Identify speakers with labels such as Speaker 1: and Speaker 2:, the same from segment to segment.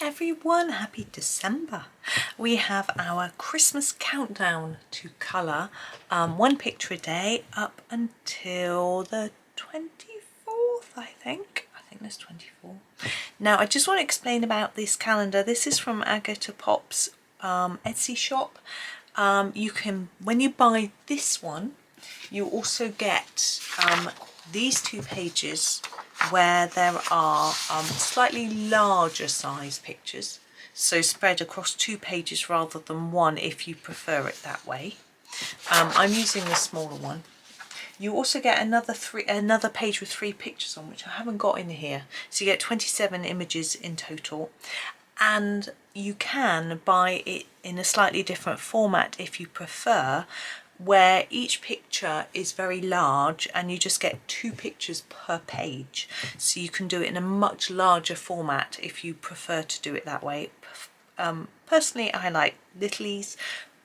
Speaker 1: everyone, happy December. We have our Christmas countdown to colour, one picture a day up until the 24th, I think there's 24. Now I just want to explain about this calendar. This is from Agotapop's Etsy shop. You can, when you buy this one, you also get these two pages where there are slightly larger size pictures, so spread across 2 pages rather than 1 if you prefer it that way. I'm using the smaller one. You also get another page with 3 pictures on, which I haven't got in here, so you get 27 images in total. And you can buy it in a slightly different format if you prefer, where each picture is very large and you just get 2 pictures per page, so you can do it in a much larger format if you prefer to do it that way. Personally I like littlies,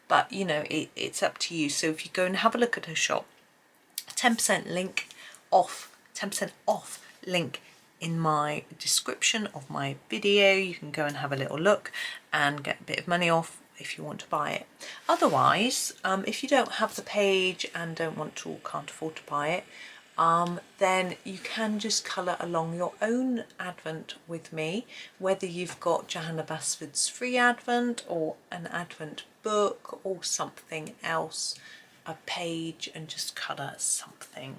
Speaker 1: but you know, it's up to you. So if you go and have a look at her shop, 10% off link in my description of my video. You can go and have a little look and get a bit of money off if you want to buy it. Otherwise, if you don't have the page and don't want to or can't afford to buy it, then you can just colour along your own Advent with me, whether you've got Johanna Basford's free Advent or an Advent book or something else, a page, and just colour something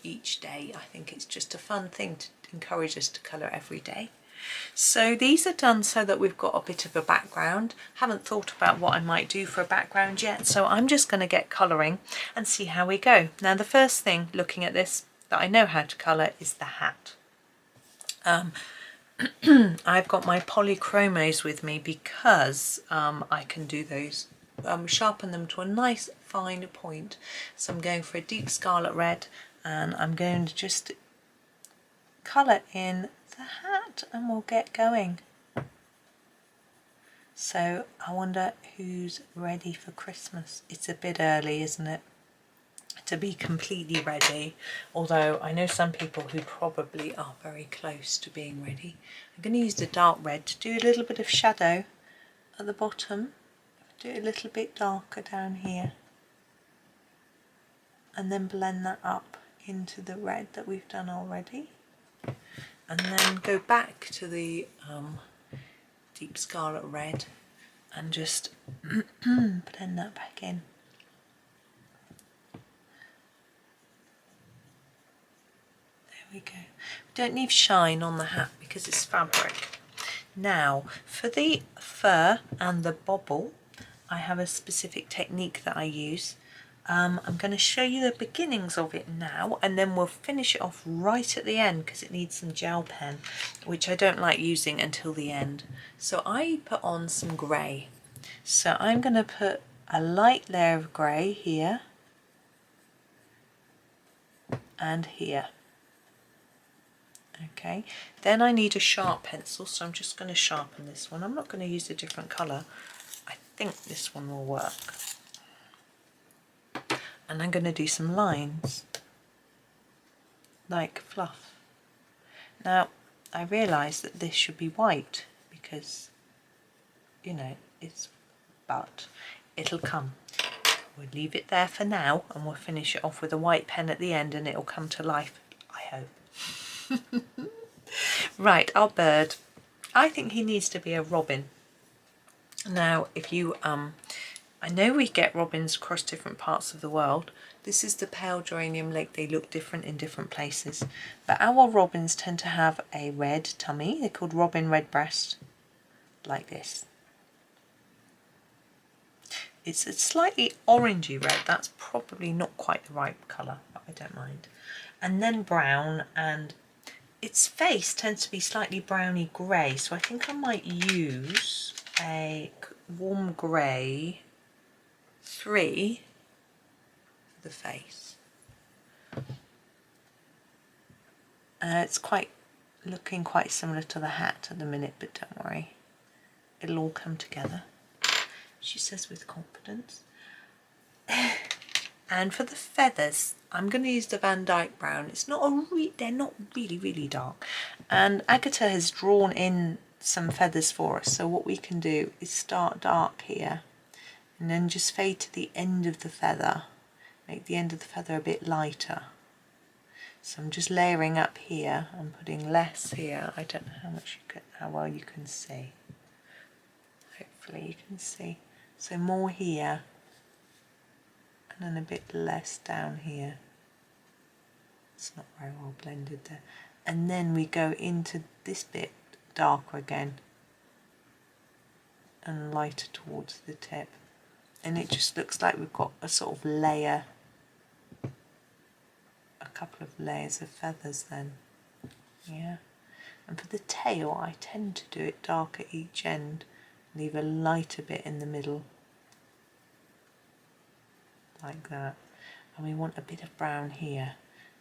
Speaker 1: each day. I think it's just a fun thing to encourage us to colour every day. So these are done so that we've got a bit of a background. Haven't thought about what I might do for a background yet, so I'm just going to get colouring and see how we go. Now the first thing, looking at this, that I know how to colour is the hat. I've got my Polychromos with me because I can do those, sharpen them to a nice fine point. So I'm going for a deep scarlet red, and I'm going to just colour in the hat and we'll get going. So I wonder who's ready for Christmas. It's a bit early, isn't it, to be completely ready, although I know some people who probably are very close to being ready. I'm going to use the dark red to do a little bit of shadow at the bottom, do it a little bit darker down here, and then blend that up into the red that we've done already, and then go back to the deep scarlet red and just blend that back in. There we go. We don't need shine on the hat because it's fabric. Now for the fur and the bobble, I have a specific technique that I use. I'm going to show you the beginnings of it now, and then we'll finish it off right at the end because it needs some gel pen, which I don't like using until the end. So I put on some grey. So I'm going to put a light layer of grey here and here. Okay, then I need a sharp pencil, so I'm just going to sharpen this one. I'm not going to use a different colour. I think this one will work. And I'm going to do some lines like fluff. Now I realise that this should be white because, you know, but it'll come. We'll leave it there for now and we'll finish it off with a white pen at the end and it'll come to life, I hope. Right, our bird. I think he needs to be a robin. Now if you I know we get robins across different parts of the world. This is the pale geranium lake. They look different in different places. But our robins tend to have a red tummy. They're called robin redbreast, like this. It's a slightly orangey red. That's probably not quite the right colour, but I don't mind. And then brown, and its face tends to be slightly browny grey. So I think I might use a warm grey 3 for the face. It's looking quite similar to the hat at the minute, but don't worry, it'll all come together, she says with confidence. And for the feathers, I'm going to use the Van Dyck brown. It's not they're not really dark, and Agatha has drawn in some feathers for us. So what we can do is start dark here and then just fade to the end of the feather, make the end of the feather a bit lighter. So I'm just layering up here and putting less here. I don't know how well you can see. Hopefully you can see. So more here and then a bit less down here. It's not very well blended there. And then we go into this bit darker again and lighter towards the tip. And it just looks like we've got a sort of layer, a couple of layers of feathers then. Yeah. And for the tail, I tend to do it dark at each end, leave a lighter bit in the middle, like that. And we want a bit of brown here.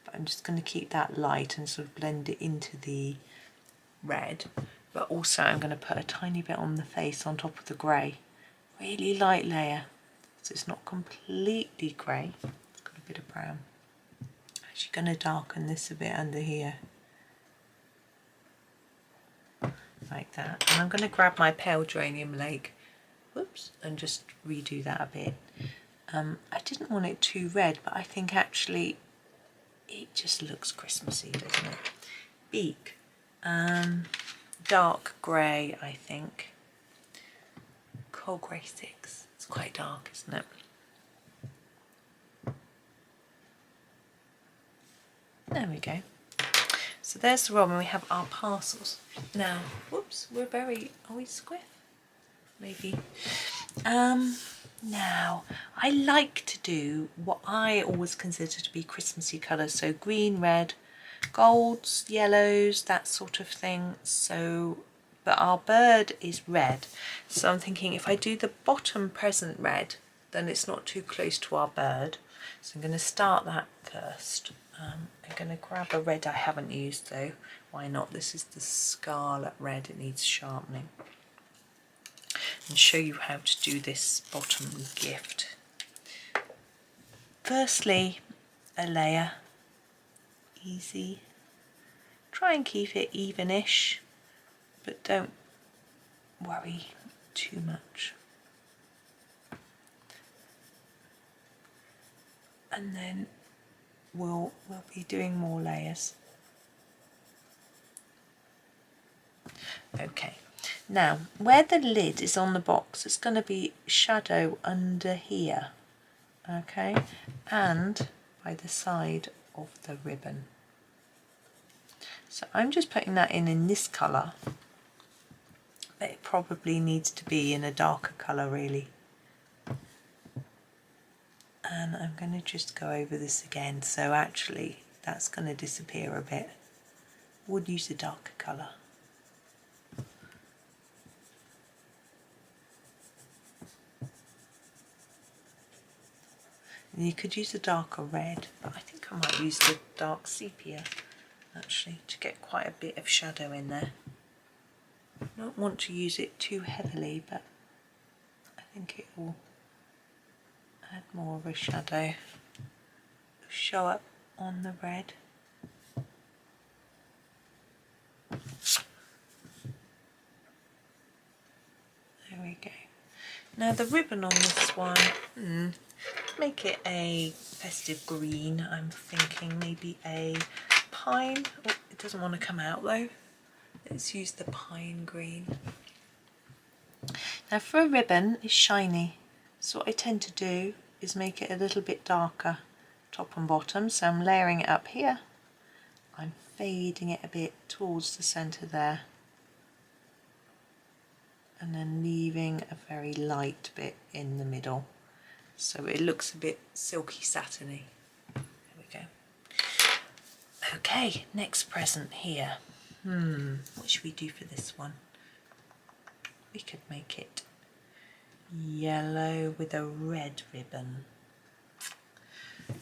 Speaker 1: But I'm just going to keep that light and sort of blend it into the red. But also I'm going to put a tiny bit on the face on top of the grey. Really light layer. So it's not completely grey. It's got a bit of brown. Actually going to darken this a bit under here. Like that. And I'm going to grab my pale geranium lake. Whoops. And just redo that a bit. I didn't want it too red, but I think actually it just looks Christmassy, doesn't it? Beak, dark grey, I think. Coal grey 6. It's quite dark, isn't it? There we go. So there's the robin. We have our parcels. Now, whoops, are we squiff? Maybe. Now, I like to do what I always consider to be Christmassy colours, so green, red, golds, yellows, that sort of thing. So, but our bird is red, so I'm thinking if I do the bottom present red, then it's not too close to our bird. So I'm going to start that first. I'm going to grab a red I haven't used though. Why not? This is the scarlet red, it needs sharpening. And show you how to do this bottom gift. Firstly, a layer, easy. Try and keep it evenish, but don't worry too much. And then we'll be doing more layers. Okay. Now, where the lid is on the box, it's going to be shadow under here, okay, and by the side of the ribbon. So I'm just putting that in this colour, but it probably needs to be in a darker colour really. And I'm going to just go over this again, so actually that's going to disappear a bit. Would use a darker colour. And you could use a darker red, but I think I might use the dark sepia actually to get quite a bit of shadow in there. I don't want to use it too heavily, but I think it will add more of a shadow. Show up on the red. There we go. Now the ribbon on this one, make it a festive green. I'm thinking maybe a pine. Oh, it doesn't want to come out though. Let's use the pine green. Now for a ribbon, it's shiny. So what I tend to do is make it a little bit darker, top and bottom. So I'm layering it up here. I'm fading it a bit towards the centre there. And then leaving a very light bit in the middle. So it looks a bit silky satiny. There we go. Okay, next present here. What should we do for this one? We could make it yellow with a red ribbon.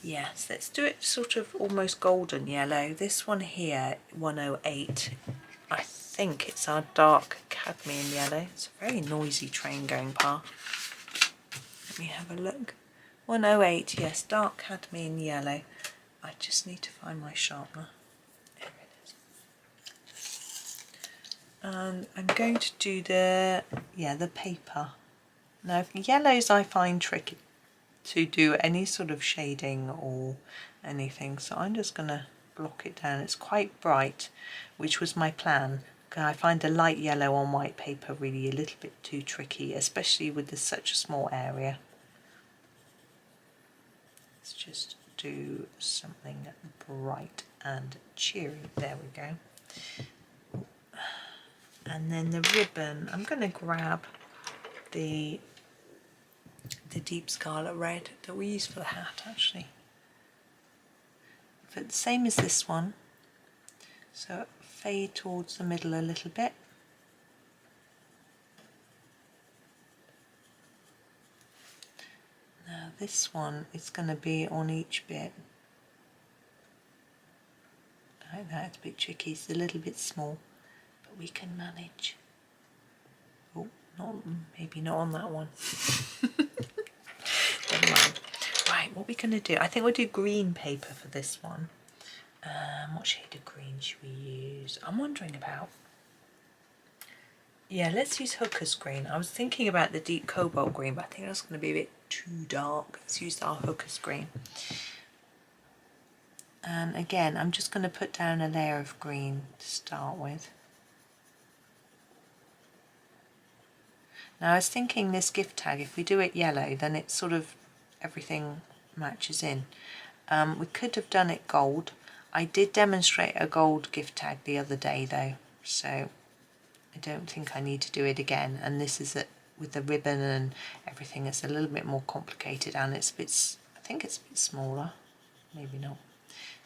Speaker 1: Yes, let's do it sort of almost golden yellow. This one here, 108, I think it's our dark cadmium yellow. It's a very noisy train going past. Let me have a look. 108, yes, dark cadmium yellow. I just need to find my sharpener. There it is. And I'm going to do the paper. Now yellows I find tricky to do any sort of shading or anything, so I'm just going to block it down. It's quite bright, which was my plan. I find a light yellow on white paper really a little bit too tricky, especially with such a small area. Let's just do something bright and cheery. There we go. And then the ribbon, I'm going to grab the deep scarlet red that we use for the hat actually. But the same as this one. So fade towards the middle a little bit. Now this one is going to be on each bit. Like that, it's a bit tricky, it's a little bit small, but we can manage. Oh, maybe not on that one. Never mind. Right, what are we going to do? I think we'll do green paper for this one. What shade of green should we use? I'm wondering about... Yeah, let's use Hooker's green. I was thinking about the deep cobalt green, but I think that's going to be a bit too dark. Let's use our Hooker's green. And again, I'm just going to put down a layer of green to start with. Now I was thinking this gift tag, if we do it yellow, then it's sort of everything matches in. We could have done it gold. I did demonstrate a gold gift tag the other day though, so I don't think I need to do it again. And this is it with the ribbon and everything. It's a little bit more complicated, and it's a bit, I think it's a bit smaller, maybe not,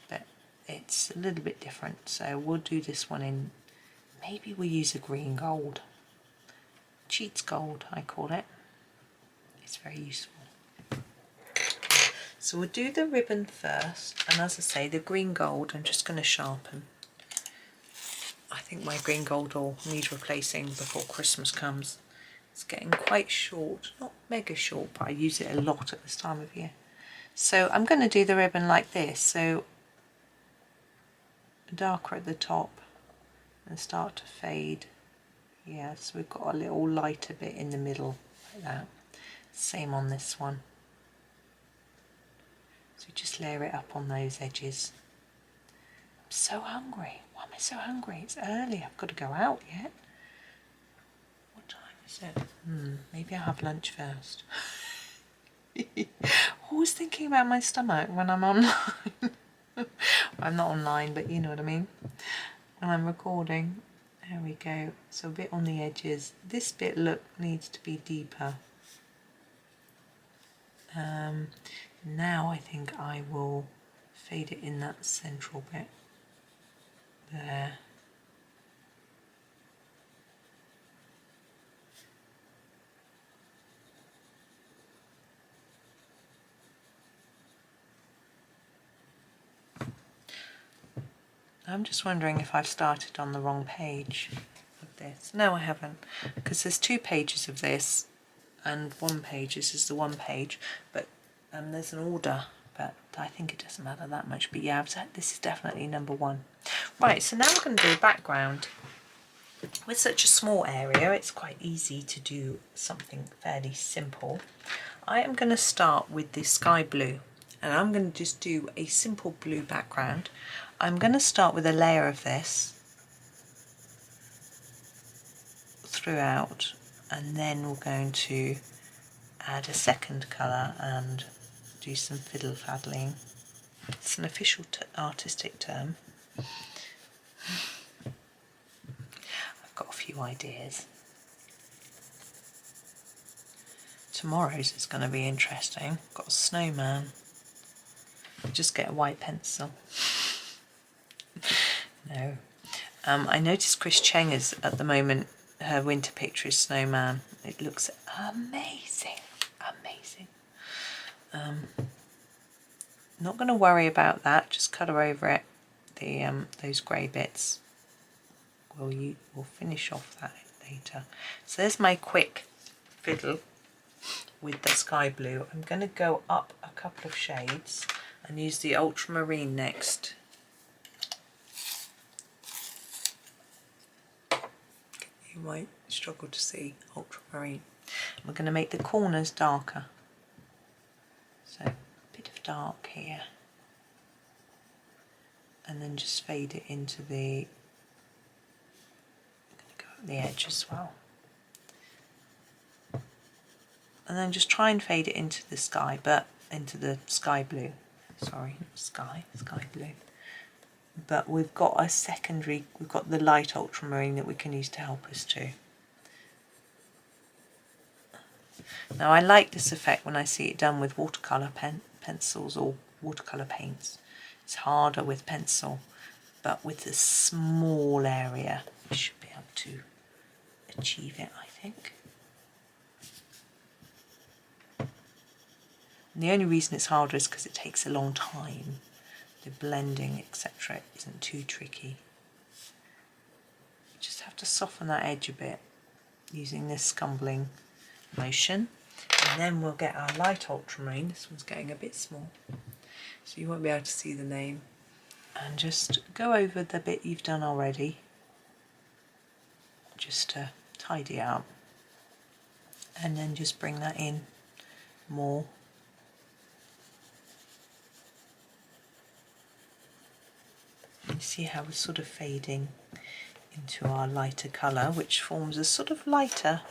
Speaker 1: but it's a little bit different. So we'll do this one in, maybe we'll use a green gold. Cheats gold, I call it. It's very useful. So we'll do the ribbon first, and as I say, the green gold I'm just going to sharpen. I think my green gold will need replacing before Christmas comes. It's getting quite short, not mega short, but I use it a lot at this time of year. So I'm going to do the ribbon like this, so darker at the top and start to fade. Yeah, so we've got a little lighter bit in the middle like that. Same on this one. So just layer it up on those edges. I'm so hungry. Why am I so hungry? It's early. I've got to go out yet. What time is it? Maybe I'll have lunch first. Always thinking about my stomach when I'm online. I'm not online, but you know what I mean. When I'm recording. There we go. So a bit on the edges. This bit needs to be deeper. Now I think I will fade it in that central bit there. I'm just wondering if I've started on the wrong page of this. No, I haven't, because there's 2 pages of this and 1 page. This is the 1 page, but there's an order, but I think it doesn't matter that much. But yeah, this is definitely number 1. Right, so now we're going to do a background. With such a small area, it's quite easy to do something fairly simple. I am going to start with the sky blue, and I'm going to just do a simple blue background. I'm going to start with a layer of this throughout, and then we're going to add a second colour and do some fiddle faddling. It's an official artistic term. I've got a few ideas. Tomorrow's is going to be interesting. Got a snowman. Just get a white pencil. No. I noticed Chris Cheng is at the moment, her winter picture is snowman. It looks amazing. Amazing. Not going to worry about that, just colour over it, those grey bits. We'll finish off that later. So there's my quick fiddle with the sky blue. I'm going to go up a couple of shades and use the ultramarine next. you might struggle to see ultramarine. We're going to make the corners darker. So a bit of dark here. And then just fade it into the, I'm going to go up the edge as well. And then just try and fade it into the sky, but into the sky blue. Sorry, not sky, sky blue. But we've got a secondary, we've got the light ultramarine that we can use to help us too. Now I like this effect when I see it done with watercolour pencils or watercolour paints. It's harder with pencil, but with a small area we should be able to achieve it, I think. And the only reason it's harder is because it takes a long time. The blending, etc. isn't too tricky. You just have to soften that edge a bit using this scumbling motion. And then we'll get our light ultramarine. This one's getting a bit small, so you won't be able to see the name. And just go over the bit you've done already, just to tidy up. And then just bring that in more. You see how we're sort of fading into our lighter colour, which forms a sort of lighter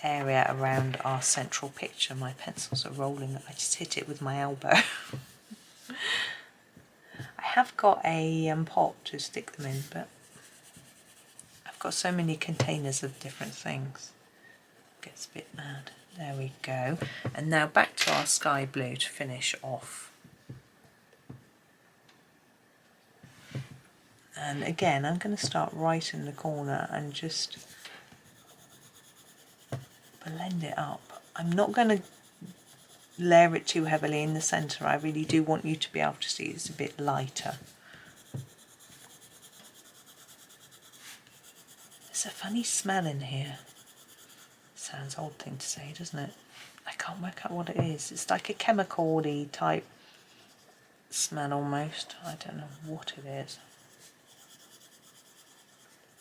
Speaker 1: area around our central picture. My pencils are rolling, I just hit it with my elbow. I have got a pot to stick them in, but I've got so many containers of different things. It gets a bit mad. There we go. And now back to our sky blue to finish off. And again, I'm going to start right in the corner and just blend it up. I'm not going to layer it too heavily in the centre. I really do want you to be able to see it's a bit lighter. There's a funny smell in here. Sounds odd thing to say, doesn't it? I can't work out what it is. It's like a chemical-y type smell almost. I don't know what it is.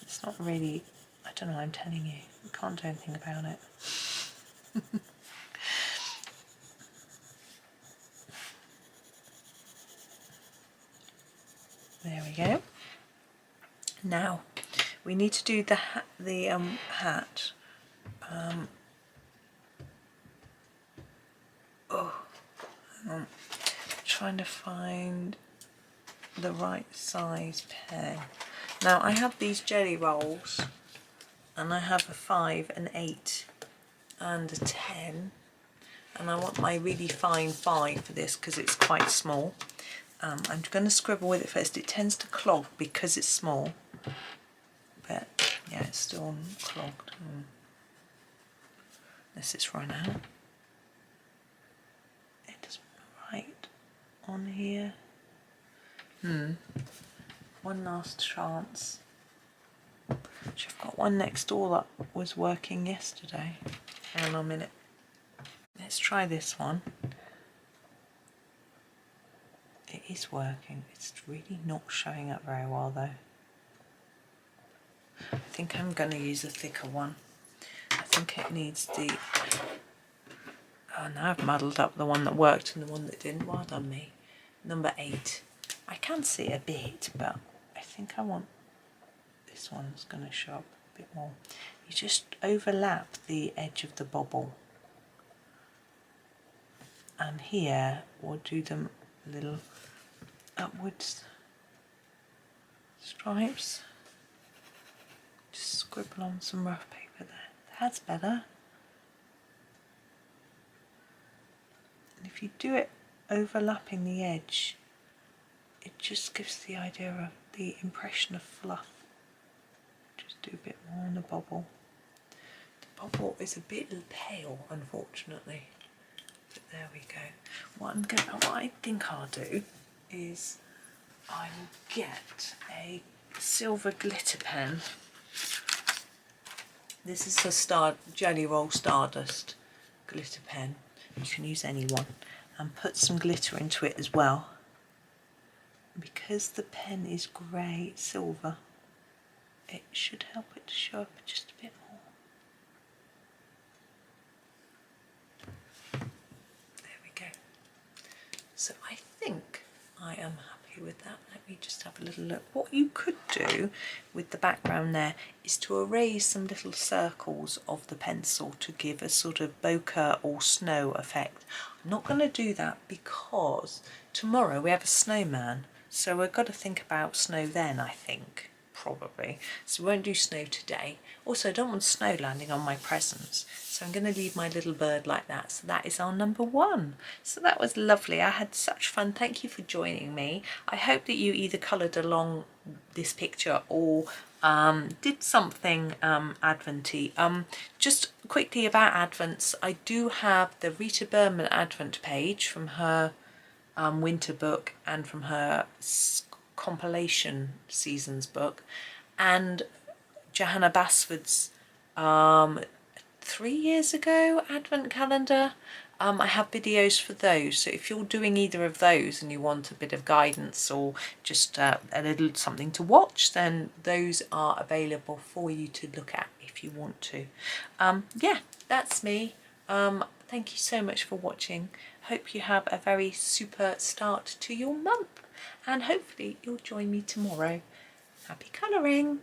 Speaker 1: It's not really, I don't know, I'm telling you, we can't do anything about it. There we go. Now we need to do the hat. Oh, hang on. Trying to find the right size pen. Now I have these Gelly-Rolls, and I have a 5, an 8 and a 10, and I want my really fine 5 for this because it's quite small. I'm going to scribble with it first. It tends to clog because it's small, but yeah, it's still clogged. Unless it's run out. It doesn't write on here. One last chance. I've got one next door that was working yesterday. Hang on a minute. Let's try this one. It is working. It's really not showing up very well though. I think I'm going to use a thicker one. I think it needs the... Oh, now I've muddled up the one that worked and the one that didn't. Well done me. Number 8. I can see a bit, but I think I want this one's going to show up a bit more. You just overlap the edge of the bobble, and here we'll do them little upwards stripes. Just scribble on some rough paper there. That's better. And if you do it overlapping the edge, it just gives the idea of the impression of fluff. Just do a bit more on the bobble. The bobble is a bit pale, unfortunately. But there we go. What I think I'll do is I will get a silver glitter pen. This is a Gellyroll Stardust glitter pen. You can use any one, and put some glitter into it as well. Because the pen is grey silver, it should help it to show up just a bit more. So I think I am happy with that. Let me just have a little look. What you could do with the background there is to erase some little circles of the pencil to give a sort of bokeh or snow effect. I'm not going to do that because tomorrow we have a snowman, so we've got to think about snow then, I think. Probably. So we won't do snow today. Also, I don't want snow landing on my presents, so I'm going to leave my little bird like that. So that is our number 1. So that was lovely. I had such fun. Thank you for joining me. I hope that you either coloured along this picture or did something Adventy. Just quickly about Advents, I do have the Rita Berman Advent page from her winter book and from her compilation seasons book, and Johanna Basford's 3 years ago Advent calendar. I have videos for those, so if you're doing either of those and you want a bit of guidance or just a little something to watch, then those are available for you to look at if you want to. Yeah, that's me. Thank you so much for watching. Hope you have a very super start to your month, and hopefully you'll join me tomorrow. Happy colouring!